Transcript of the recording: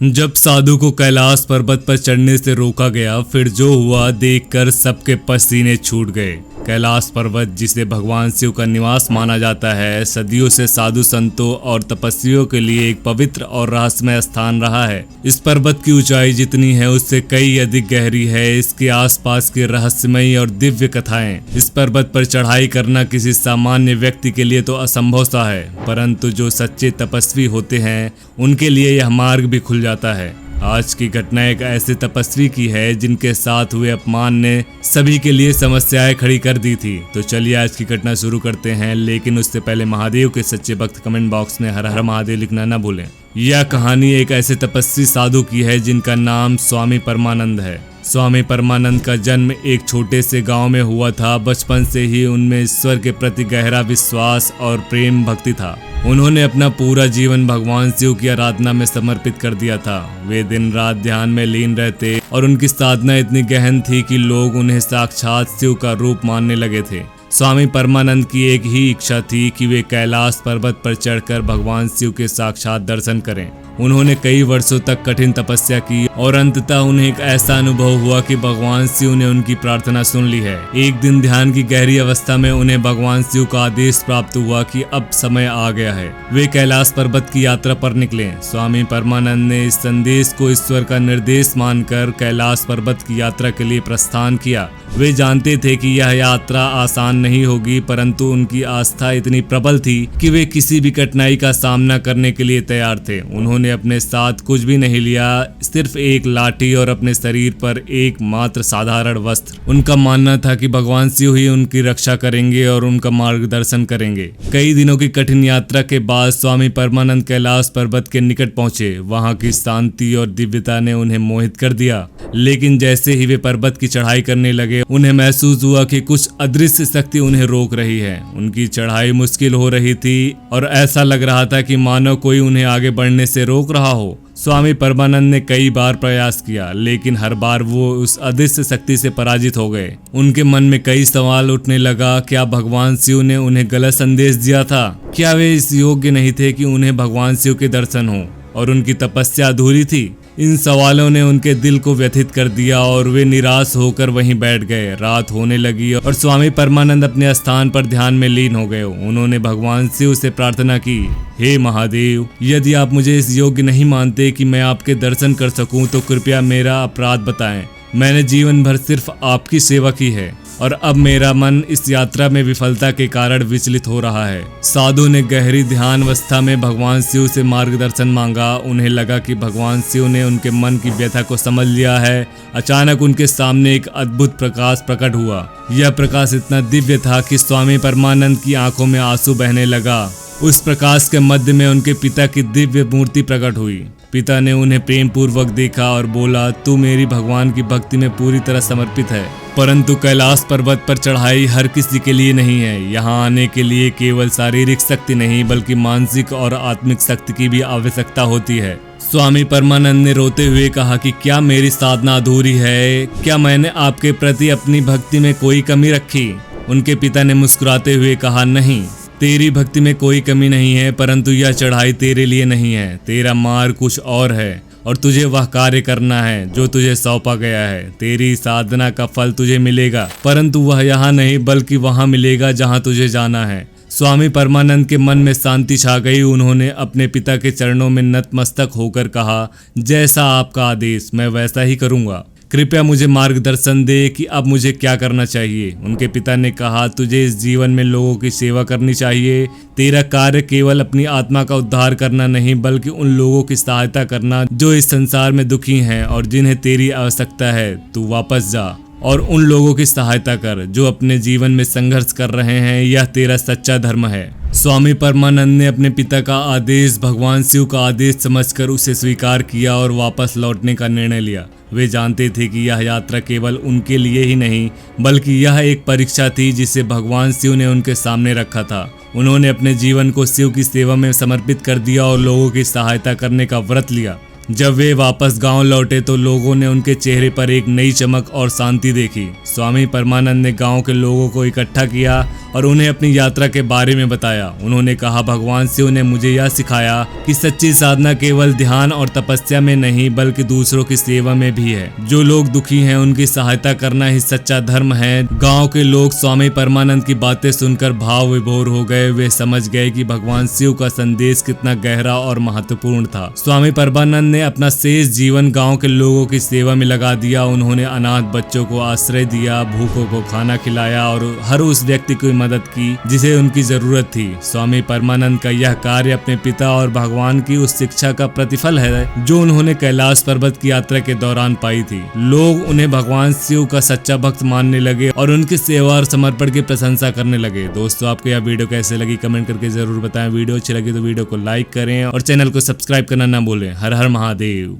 जब साधु को कैलाश पर्वत पर चढ़ने से रोका गया, फिर जो हुआ देखकर सबके पसीने छूट गए। कैलाश पर्वत, जिसे भगवान शिव का निवास माना जाता है, सदियों से साधु संतों और तपस्वियों के लिए एक पवित्र और रहस्यमय स्थान रहा है। इस पर्वत की ऊंचाई जितनी है उससे कई अधिक गहरी है। इसके आसपास की रहस्यमयी और दिव्य कथाएं। इस पर्वत पर चढ़ाई करना किसी सामान्य व्यक्ति के लिए तो असंभव सा है, परंतु जो सच्चे तपस्वी होते हैं उनके लिए यह मार्ग भी खुल जाता है। आज की घटना एक ऐसे तपस्वी की है जिनके साथ हुए अपमान ने सभी के लिए समस्याएं खड़ी कर दी थी। तो चलिए आज की घटना शुरू करते हैं, लेकिन उससे पहले महादेव के सच्चे भक्त कमेंट बॉक्स में हर हर महादेव लिखना न भूलें। यह कहानी एक ऐसे तपस्वी साधु की है जिनका नाम स्वामी परमानंद है। स्वामी परमानंद का जन्म एक छोटे से गांव में हुआ था। बचपन से ही उनमें ईश्वर के प्रति गहरा विश्वास और प्रेम भक्ति था। उन्होंने अपना पूरा जीवन भगवान शिव की आराधना में समर्पित कर दिया था। वे दिन रात ध्यान में लीन रहते और उनकी साधना इतनी गहन थी कि लोग उन्हें साक्षात शिव का रूप मानने लगे थे। स्वामी परमानंद की एक ही इच्छा थी कि वे कैलाश पर्वत पर चढ़कर भगवान शिव के साक्षात दर्शन करें। उन्होंने कई वर्षों तक कठिन तपस्या की और अंततः उन्हें एक ऐसा अनुभव हुआ कि भगवान शिव ने उनकी प्रार्थना सुन ली है। एक दिन ध्यान की गहरी अवस्था में उन्हें भगवान शिव का आदेश प्राप्त हुआ कि अब समय आ गया है। वे कैलाश पर्वत की यात्रा पर निकले। स्वामी परमानंद ने इस संदेश को ईश्वर का निर्देश मानकर कैलाश पर्वत की यात्रा के लिए प्रस्थान किया। वे जानते थे कि यह यात्रा आसान नहीं होगी, परंतु उनकी आस्था इतनी प्रबल थी कि वे किसी भी कठिनाई का सामना करने के लिए तैयार थे। उन्होंने अपने साथ कुछ भी नहीं लिया, सिर्फ एक लाठी और अपने शरीर पर एक मात्र साधारण वस्त्र। उनका मानना था कि भगवान शिव ही उनकी रक्षा करेंगे और उनका मार्गदर्शन करेंगे। कई दिनों की कठिन यात्रा के बाद स्वामी परमानंद कैलाश पर्वत के निकट पहुंचे। वहां की शांति और दिव्यता ने उन्हें मोहित कर दिया, लेकिन जैसे ही वे पर्वत की चढ़ाई करने लगे, उन्हें महसूस हुआ कि कुछ अदृश्य शक्ति उन्हें रोक रही है। उनकी चढ़ाई मुश्किल हो रही थी और ऐसा लग रहा था कि मानो कोई उन्हें आगे बढ़ने से रोक रहा हो। स्वामी परमानंद ने कई बार प्रयास किया, लेकिन हर बार वो उस अदृश्य शक्ति से पराजित हो गए। उनके मन में कई सवाल उठने लगा। क्या भगवान शिव ने उन्हें गलत संदेश दिया था? क्या वे इस योग्य नहीं थे कि उन्हें भगवान शिव के दर्शन हो और उनकी तपस्या अधूरी थी? इन सवालों ने उनके दिल को व्यथित कर दिया और वे निराश होकर वहीं बैठ गए। रात होने लगी और स्वामी परमानंद अपने स्थान पर ध्यान में लीन हो गए। उन्होंने भगवान शिव से प्रार्थना की, हे महादेव, यदि आप मुझे इस योग्य नहीं मानते कि मैं आपके दर्शन कर सकूं, तो कृपया मेरा अपराध बताएं। मैंने जीवन भर सिर्फ आपकी सेवा की है और अब मेरा मन इस यात्रा में विफलता के कारण विचलित हो रहा है। साधु ने गहरी ध्यान अवस्था में भगवान शिव से मार्गदर्शन मांगा। उन्हें लगा कि भगवान शिव ने उनके मन की व्यथा को समझ लिया है। अचानक उनके सामने एक अद्भुत प्रकाश प्रकट हुआ। यह प्रकाश इतना दिव्य था कि स्वामी परमानंद की आंखों में आंसू बहने लगा। उस प्रकाश के मध्य में उनके पिता की दिव्य मूर्ति प्रकट हुई। पिता ने उन्हें प्रेम पूर्वक देखा और बोला, तू मेरी भगवान की भक्ति में पूरी तरह समर्पित है, परंतु कैलाश पर्वत पर चढ़ाई हर किसी के लिए नहीं है। यहाँ आने के लिए केवल शारीरिक शक्ति नहीं, बल्कि मानसिक और आत्मिक शक्ति की भी आवश्यकता होती है। स्वामी परमानंद ने रोते हुए कहा कि क्या मेरी साधना अधूरी है? क्या मैंने आपके प्रति अपनी भक्ति में कोई कमी रखी? उनके पिता ने मुस्कुराते हुए कहा, नहीं, तेरी भक्ति में कोई कमी नहीं है, परंतु यह चढ़ाई तेरे लिए नहीं है। तेरा मार्ग कुछ और है और तुझे वह कार्य करना है जो तुझे सौंपा गया है। तेरी साधना का फल तुझे मिलेगा, परंतु वह यहाँ नहीं बल्कि वहाँ मिलेगा जहाँ तुझे जाना है। स्वामी परमानंद के मन में शांति छा गई। उन्होंने अपने पिता के चरणों में नतमस्तक होकर कहा, जैसा आपका आदेश, मैं वैसा ही करूँगा। कृपया मुझे मार्गदर्शन दे कि अब मुझे क्या करना चाहिए। उनके पिता ने कहा, तुझे इस जीवन में लोगों की सेवा करनी चाहिए। तेरा कार्य केवल अपनी आत्मा का उद्धार करना नहीं, बल्कि उन लोगों की सहायता करना जो इस संसार में दुखी हैं और जिन्हें तेरी आवश्यकता है। तू वापस जा और उन लोगों की सहायता कर जो अपने जीवन में संघर्ष कर रहे हैं। यह तेरा सच्चा धर्म है। स्वामी परमानंद ने अपने पिता का आदेश भगवान शिव का आदेश समझकर उसे स्वीकार किया और वापस लौटने का निर्णय लिया। वे जानते थे कि यह यात्रा केवल उनके लिए ही नहीं, बल्कि यह एक परीक्षा थी जिसे भगवान शिव ने उनके सामने रखा था। उन्होंने अपने जीवन को शिव की सेवा में समर्पित कर दिया और लोगों की सहायता करने का व्रत लिया। जब वे वापस गांव लौटे तो लोगों ने उनके चेहरे पर एक नई चमक और शांति देखी। स्वामी परमानंद ने गांव के लोगों को इकट्ठा किया और उन्हें अपनी यात्रा के बारे में बताया। उन्होंने कहा, भगवान शिव ने मुझे यह सिखाया कि सच्ची साधना केवल ध्यान और तपस्या में नहीं बल्कि दूसरों की सेवा में भी है। जो लोग दुखी हैं उनकी सहायता करना ही सच्चा धर्म है। गांव के लोग स्वामी परमानंद की बातें सुनकर भाव विभोर हो गए। वे समझ गए कि भगवान शिव का संदेश कितना गहरा और महत्वपूर्ण था। स्वामी परमानंद ने अपना शेष जीवन गांव के लोगों की सेवा में लगा दिया। उन्होंने अनाथ बच्चों को आश्रय दिया, भूखों को खाना खिलाया और हर उस व्यक्ति की मदद की जिसे उनकी जरूरत थी। स्वामी परमानंद का यह कार्य अपने पिता और भगवान की उस शिक्षा का प्रतिफल है जो उन्होंने कैलाश पर्वत की यात्रा के दौरान पाई थी। लोग उन्हें भगवान शिव का सच्चा भक्त मानने लगे और उनकी सेवा और समर्पण की प्रशंसा करने लगे। दोस्तों, आपको यह वीडियो कैसे लगी कमेंट करके जरूर बताएं। वीडियो अच्छी लगी तो वीडियो को लाइक करें और चैनल को सब्सक्राइब करना ना भूलें। हर हर महादेव।